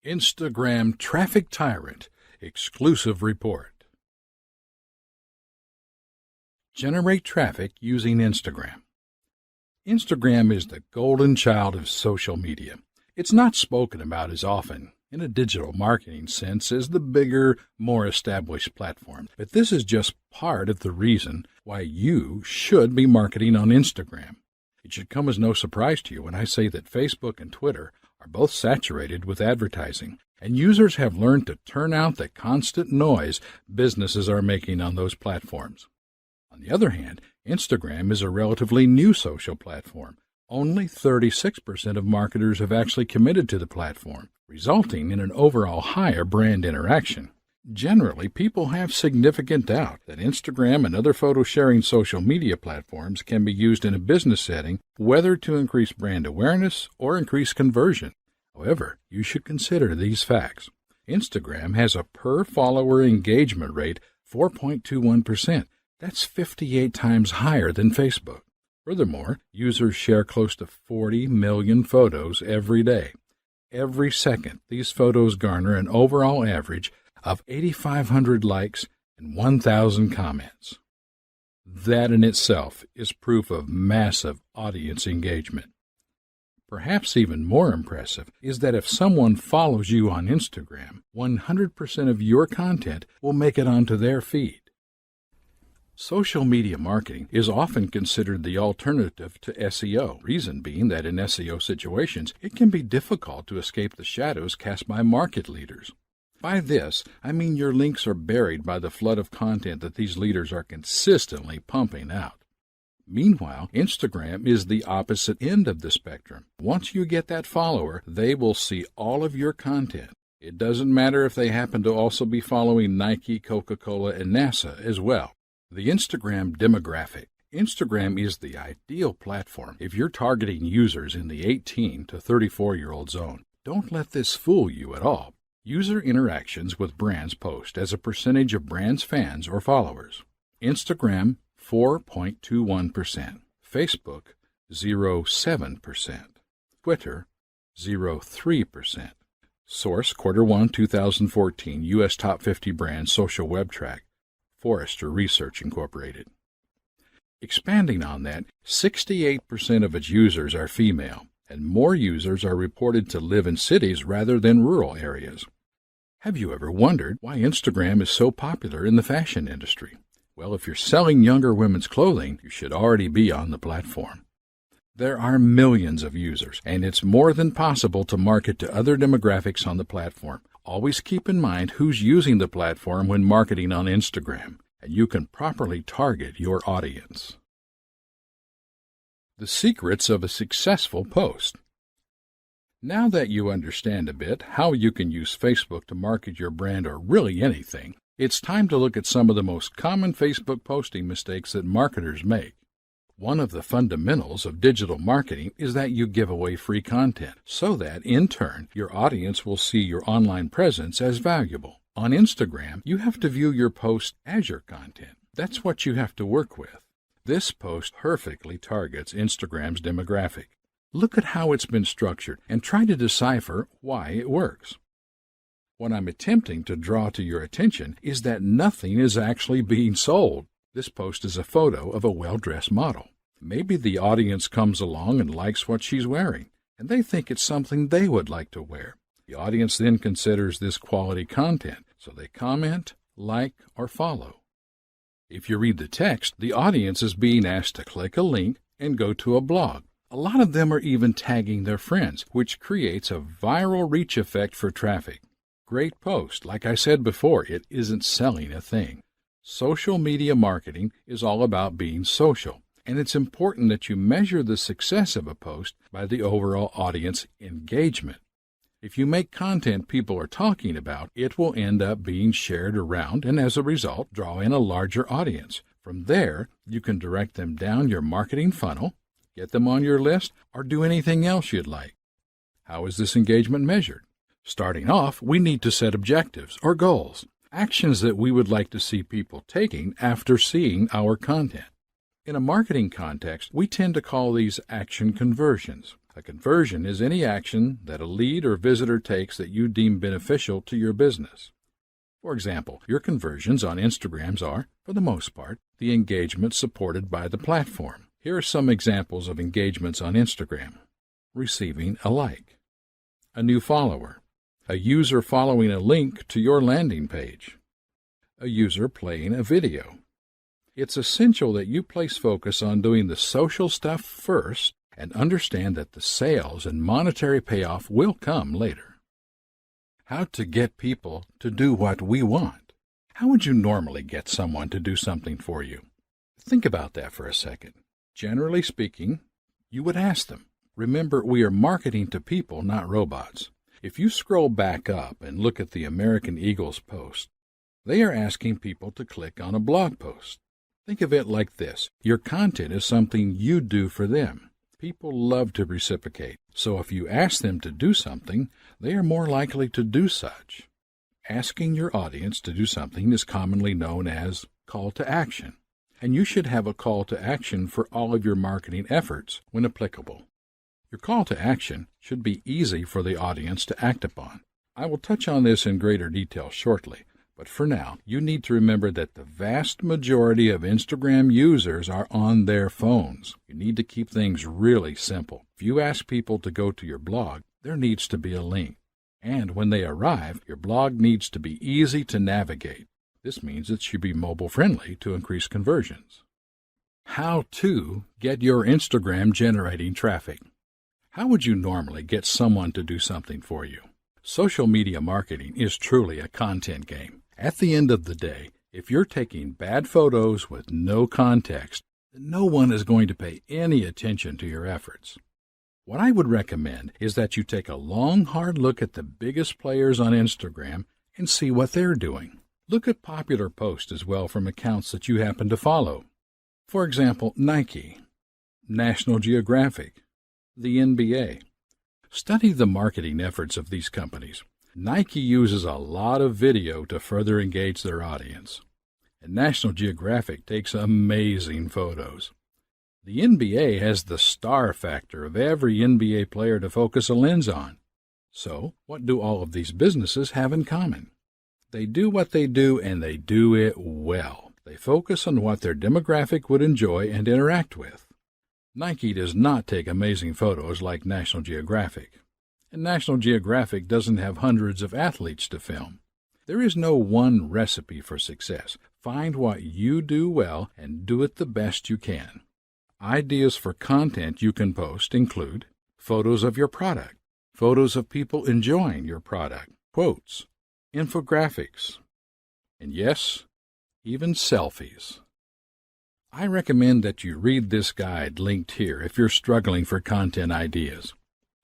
Instagram Traffic Tyrant Exclusive Report. Generate traffic using Instagram. Instagram is the golden child of social media. It's not spoken about as often in a digital marketing sense as the bigger, more established platforms. But this is just part of the reason why you should be marketing on Instagram. It should come as no surprise to you when I say that Facebook and Twitter are both saturated with advertising, and users have learned to turn out the constant noise businesses are making on those platforms. On the other hand, Instagram is a relatively new social platform. Only 36% of marketers have actually committed to the platform, resulting in an overall higher brand interaction. Generally, people have significant doubt that Instagram and other photo-sharing social media platforms can be used in a business setting, whether to increase brand awareness or increase conversion. However, you should consider these facts. Instagram has a per-follower engagement rate 4.21%. That's 58 times higher than Facebook. Furthermore, users share close to 40 million photos every day. Every second, these photos garner an overall average of 8,500 likes and 1,000 comments. That in itself is proof of massive audience engagement. Perhaps even more impressive is that if someone follows you on Instagram, 100% of your content will make it onto their feed. Social media marketing is often considered the alternative to SEO, reason being that in SEO situations, it can be difficult to escape the shadows cast by market leaders. By this, I mean your links are buried by the flood of content that these leaders are consistently pumping out. Meanwhile, Instagram is the opposite end of the spectrum. Once you get that follower, they will see all of your content. It doesn't matter if they happen to also be following Nike, Coca-Cola, and NASA as well. The Instagram demographic. Instagram is the ideal platform if you're targeting users in the 18 to 34-year-old zone. Don't let this fool you at all. User interactions with brands post as a percentage of brands' fans or followers. Instagram, 4.21%. Facebook, 0.7%. Twitter, 0.3%. Source, Q1 2014, U.S. Top 50 Brands Social Web Track, Forrester Research Incorporated. Expanding on that, 68% of its users are female, and more users are reported to live in cities rather than rural areas. Have you ever wondered why Instagram is so popular in the fashion industry? Well, if you're selling younger women's clothing, you should already be on the platform. There are millions of users, and it's more than possible to market to other demographics on the platform. Always keep in mind who's using the platform when marketing on Instagram, and you can properly target your audience. The secrets of a successful post. Now that you understand a bit how you can use Facebook to market your brand or really anything, it's time to look at some of the most common Facebook posting mistakes that marketers make. One of the fundamentals of digital marketing is that you give away free content so that, in turn, your audience will see your online presence as valuable. On Instagram, you have to view your post as your content. That's what you have to work with. This post perfectly targets Instagram's demographic. Look at how it's been structured and try to decipher why it works. What I'm attempting to draw to your attention is that nothing is actually being sold. This post is a photo of a well-dressed model. Maybe the audience comes along and likes what she's wearing, and they think it's something they would like to wear. The audience then considers this quality content, so they comment, like, or follow. If you read the text, the audience is being asked to click a link and go to a blog. A lot of them are even tagging their friends, which creates a viral reach effect for traffic. Great post. Like I said before, it isn't selling a thing. Social media marketing is all about being social, and it's important that you measure the success of a post by the overall audience engagement. If you make content people are talking about, it will end up being shared around and as a result draw in a larger audience. From there, you can direct them down your marketing funnel, get them on your list, or do anything else you'd like. How is this engagement measured? Starting off, we need to set objectives or goals, actions that we would like to see people taking after seeing our content. In a marketing context, we tend to call these action conversions. A conversion is any action that a lead or visitor takes that you deem beneficial to your business. For example, your conversions on Instagrams are, for the most part, the engagements supported by the platform. Here are some examples of engagements on Instagram. Receiving a like, a new follower, a user following a link to your landing page, a user playing a video. It's essential that you place focus on doing the social stuff first and understand that the sales and monetary payoff will come later. How to get people to do what we want. How would you normally get someone to do something for you? Think about that for a second. Generally speaking, you would ask them. Remember, we are marketing to people, not robots. If you scroll back up and look at the American Eagle's post, they are asking people to click on a blog post. Think of it like this. Your content is something you do for them. People love to reciprocate, so if you ask them to do something, they are more likely to do such. Asking your audience to do something is commonly known as call to action, and you should have a call to action for all of your marketing efforts when applicable. Your call to action should be easy for the audience to act upon. I will touch on this in greater detail shortly, but for now, you need to remember that the vast majority of Instagram users are on their phones. You need to keep things really simple. If you ask people to go to your blog, there needs to be a link. And when they arrive, your blog needs to be easy to navigate. This means it should be mobile-friendly to increase conversions. How to get your Instagram generating traffic. How would you normally get someone to do something for you? Social media marketing is truly a content game. At the end of the day, if you're taking bad photos with no context, then no one is going to pay any attention to your efforts. What I would recommend is that you take a long, hard look at the biggest players on Instagram and see what they're doing. Look at popular posts as well from accounts that you happen to follow. For example, Nike, National Geographic, the NBA. Study the marketing efforts of these companies. Nike uses a lot of video to further engage their audience, and National Geographic takes amazing photos. The NBA has the star factor of every NBA player to focus a lens on. So, what do all of these businesses have in common? They do what they do, and they do it well. They focus on what their demographic would enjoy and interact with. Nike does not take amazing photos like National Geographic, and National Geographic doesn't have hundreds of athletes to film. There is no one recipe for success. Find what you do well and do it the best you can. Ideas for content you can post include photos of your product, photos of people enjoying your product, quotes, infographics, and yes, even selfies. I recommend that you read this guide linked here if you're struggling for content ideas.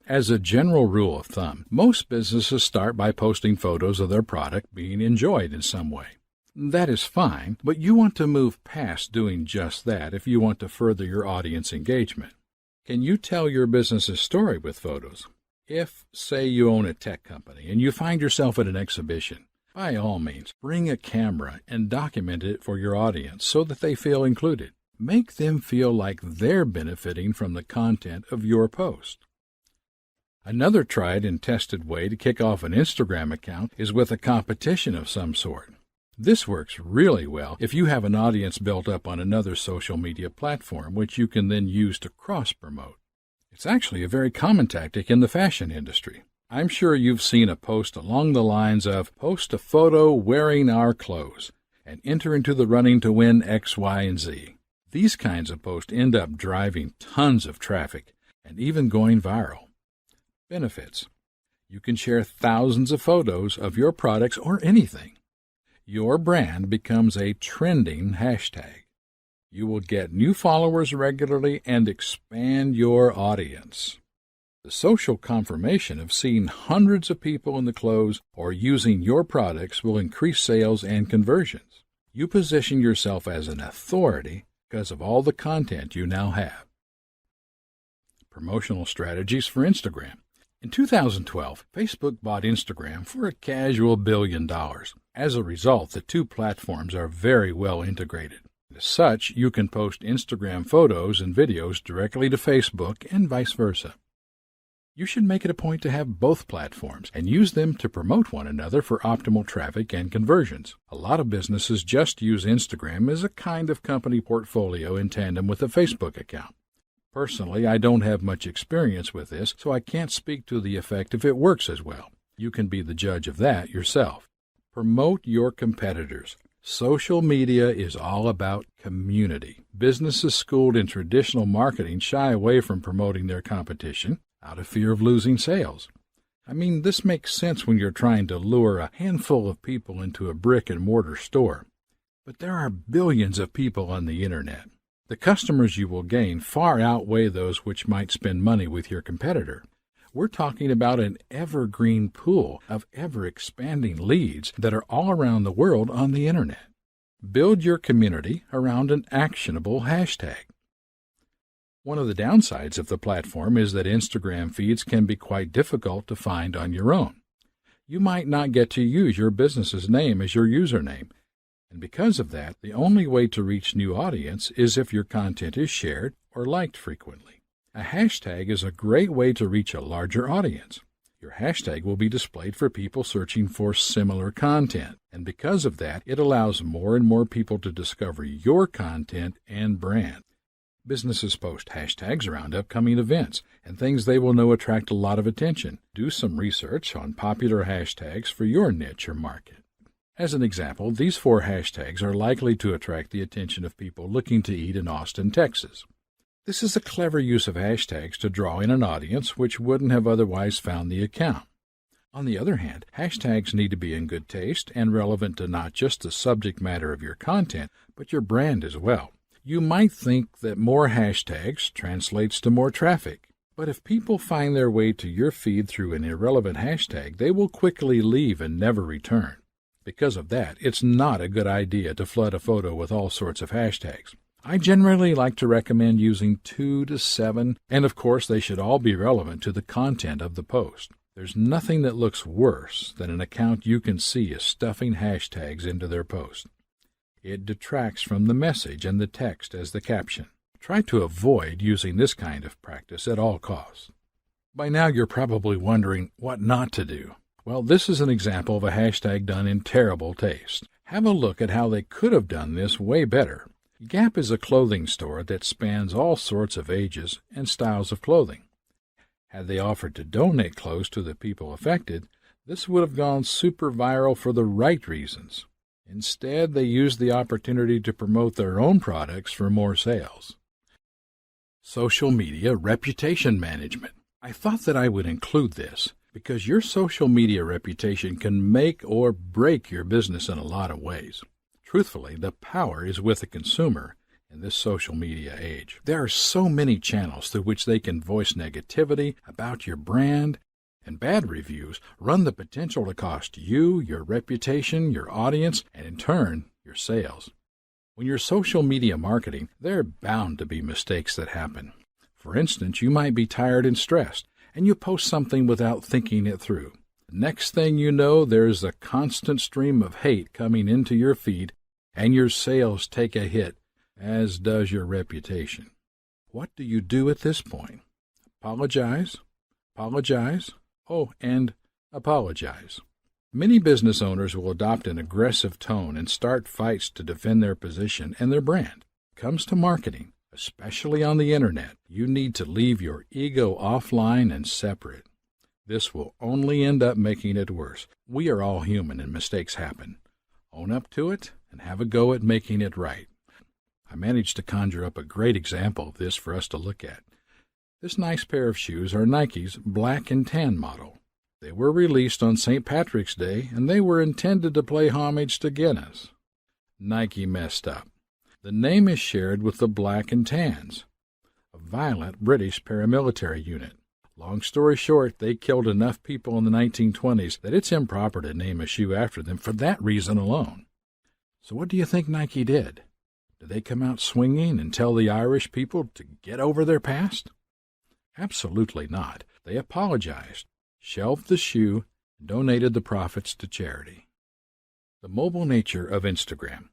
As a general rule of thumb, most businesses start by posting photos of their product being enjoyed in some way. That is fine, but you want to move past doing just that if you want to further your audience engagement. Can you tell your business's story with photos? If, say, you own a tech company and you find yourself at an exhibition, by all means, bring a camera and document it for your audience so that they feel included. Make them feel like they're benefiting from the content of your post. Another tried and tested way to kick off an Instagram account is with a competition of some sort. This works really well if you have an audience built up on another social media platform, which you can then use to cross-promote. It's actually a very common tactic in the fashion industry. I'm sure you've seen a post along the lines of, post a photo wearing our clothes and enter into the running to win X, Y, and Z. These kinds of posts end up driving tons of traffic and even going viral. Benefits. You can share thousands of photos of your products or anything. Your brand becomes a trending hashtag. You will get new followers regularly and expand your audience. The social confirmation of seeing hundreds of people in the clothes or using your products will increase sales and conversions. You position yourself as an authority because of all the content you now have. Promotional strategies for Instagram. In 2012, Facebook bought Instagram for a casual $1 billion. As a result, the two platforms are very well integrated. As such, you can post Instagram photos and videos directly to Facebook and vice versa. You should make it a point to have both platforms and use them to promote one another for optimal traffic and conversions. A lot of businesses just use Instagram as a kind of company portfolio in tandem with a Facebook account. Personally, I don't have much experience with this, so I can't speak to the effect if it works as well. You can be the judge of that yourself. Promote your competitors. Social media is all about community. Businesses schooled in traditional marketing shy away from promoting their competition out of fear of losing sales. I mean, this makes sense when you're trying to lure a handful of people into a brick-and-mortar store. But there are billions of people on the Internet. The customers you will gain far outweigh those which might spend money with your competitor. We're talking about an evergreen pool of ever-expanding leads that are all around the world on the Internet. Build your community around an actionable hashtag. One of the downsides of the platform is that Instagram feeds can be quite difficult to find on your own. You might not get to use your business's name as your username, and because of that, the only way to reach new audience is if your content is shared or liked frequently. A hashtag is a great way to reach a larger audience. Your hashtag will be displayed for people searching for similar content, and because of that, it allows more and more people to discover your content and brand. Businesses post hashtags around upcoming events and things they will know attract a lot of attention. Do some research on popular hashtags for your niche or market. As an example, these 4 hashtags are likely to attract the attention of people looking to eat in Austin, Texas. This is a clever use of hashtags to draw in an audience which wouldn't have otherwise found the account. On the other hand, hashtags need to be in good taste and relevant to not just the subject matter of your content, but your brand as well. You might think that more hashtags translates to more traffic, but if people find their way to your feed through an irrelevant hashtag, they will quickly leave and never return. Because of that, it's not a good idea to flood a photo with all sorts of hashtags. I generally like to recommend using 2 to 7, and of course they should all be relevant to the content of the post. There's nothing that looks worse than an account you can see is stuffing hashtags into their post. It detracts from the message and the text as the caption. Try to avoid using this kind of practice at all costs. By now you're probably wondering what not to do. Well, this is an example of a hashtag done in terrible taste. Have a look at how they could have done this way better. Gap is a clothing store that spans all sorts of ages and styles of clothing. Had they offered to donate clothes to the people affected, this would have gone super viral for the right reasons. Instead, they used the opportunity to promote their own products for more sales. Social media reputation management. I thought that I would include this because your social media reputation can make or break your business in a lot of ways. Truthfully, the power is with the consumer in this social media age. There are so many channels through which they can voice negativity about your brand, and bad reviews run the potential to cost you, your reputation, your audience, and in turn, your sales. When you're social media marketing, there are bound to be mistakes that happen. For instance, you might be tired and stressed, and you post something without thinking it through. The next thing you know, there's a constant stream of hate coming into your feed, and your sales take a hit, as does your reputation. What do you do at this point? Apologize? Apologize? Oh, and apologize. Many business owners will adopt an aggressive tone and start fights to defend their position and their brand. When it comes to marketing, especially on the Internet, you need to leave your ego offline and separate. This will only end up making it worse. We are all human and mistakes happen. Own up to it and have a go at making it right. I managed to conjure up a great example of this for us to look at. This nice pair of shoes are Nike's black and tan model. They were released on St. Patrick's Day, and they were intended to pay homage to Guinness. Nike messed up. The name is shared with the Black and Tans, a violent British paramilitary unit. Long story short, they killed enough people in the 1920s that it's improper to name a shoe after them for that reason alone. So what do you think Nike did? Did they come out swinging and tell the Irish people to get over their past? Absolutely not. They apologized, shelved the shoe, and donated the profits to charity. The mobile nature of Instagram.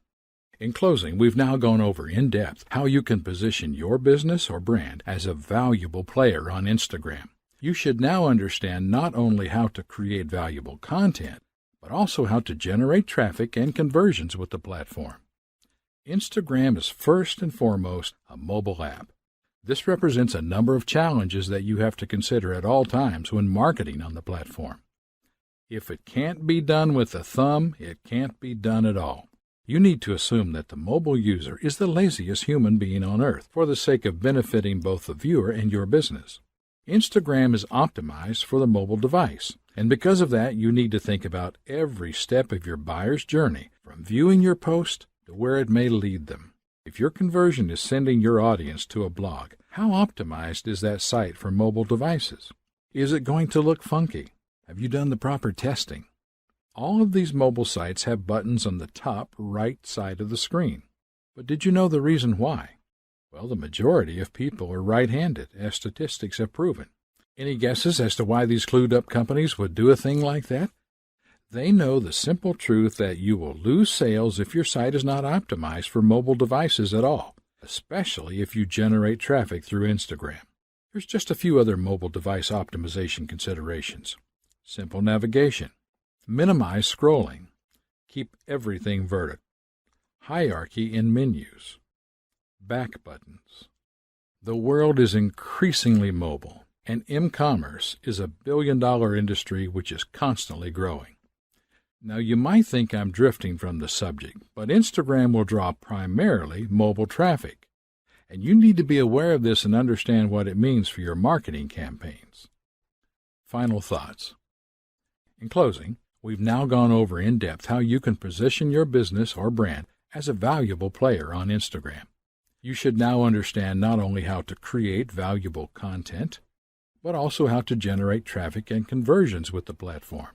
In closing, we've now gone over in depth how you can position your business or brand as a valuable player on Instagram. You should now understand not only how to create valuable content, but also how to generate traffic and conversions with the platform. Instagram is first and foremost a mobile app. This represents a number of challenges that you have to consider at all times when marketing on the platform. If it can't be done with a thumb, it can't be done at all. You need to assume that the mobile user is the laziest human being on earth for the sake of benefiting both the viewer and your business. Instagram is optimized for the mobile device, and because of that, you need to think about every step of your buyer's journey, from viewing your post to where it may lead them. If your conversion is sending your audience to a blog, how optimized is that site for mobile devices? Is it going to look funky? Have you done the proper testing? All of these mobile sites have buttons on the top right side of the screen. But did you know the reason why? Well, the majority of people are right-handed, as statistics have proven. Any guesses as to why these clued-up companies would do a thing like that? They know the simple truth that you will lose sales if your site is not optimized for mobile devices at all, especially if you generate traffic through Instagram. Here's just a few other mobile device optimization considerations. Simple navigation. Minimize scrolling. Keep everything vertical. Hierarchy in menus. Back buttons. The world is increasingly mobile, and e-commerce is a billion-dollar industry which is constantly growing. Now, you might think I'm drifting from the subject, but Instagram will draw primarily mobile traffic, and you need to be aware of this and understand what it means for your marketing campaigns. Final thoughts. In closing, we've now gone over in depth how you can position your business or brand as a valuable player on Instagram. You should now understand not only how to create valuable content, but also how to generate traffic and conversions with the platform.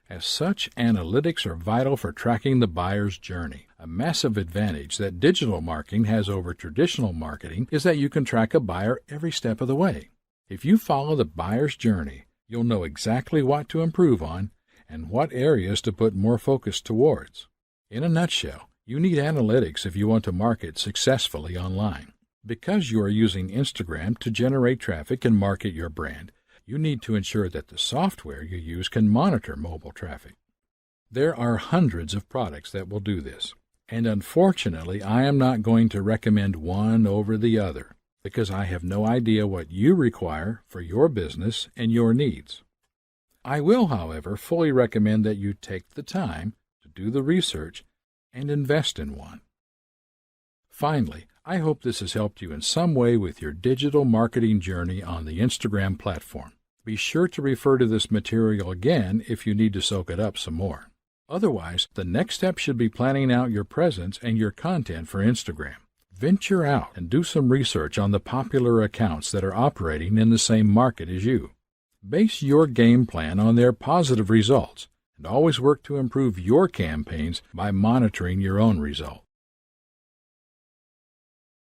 As such, analytics are vital for tracking the buyer's journey. A massive advantage that digital marketing has over traditional marketing is that you can track a buyer every step of the way. If you follow the buyer's journey, you'll know exactly what to improve on and what areas to put more focus towards. In a nutshell, you need analytics if you want to market successfully online. Because you are using Instagram to generate traffic and market your brand, you need to ensure that the software you use can monitor mobile traffic. There are hundreds of products that will do this, and unfortunately, I am not going to recommend one over the other because I have no idea what you require for your business and your needs. I will, however, fully recommend that you take the time to do the research and invest in one. Finally, I hope this has helped you in some way with your digital marketing journey on the Instagram platform. Be sure to refer to this material again if you need to soak it up some more. Otherwise, the next step should be planning out your presence and your content for Instagram. Venture out and do some research on the popular accounts that are operating in the same market as you. Base your game plan on their positive results and always work to improve your campaigns by monitoring your own results.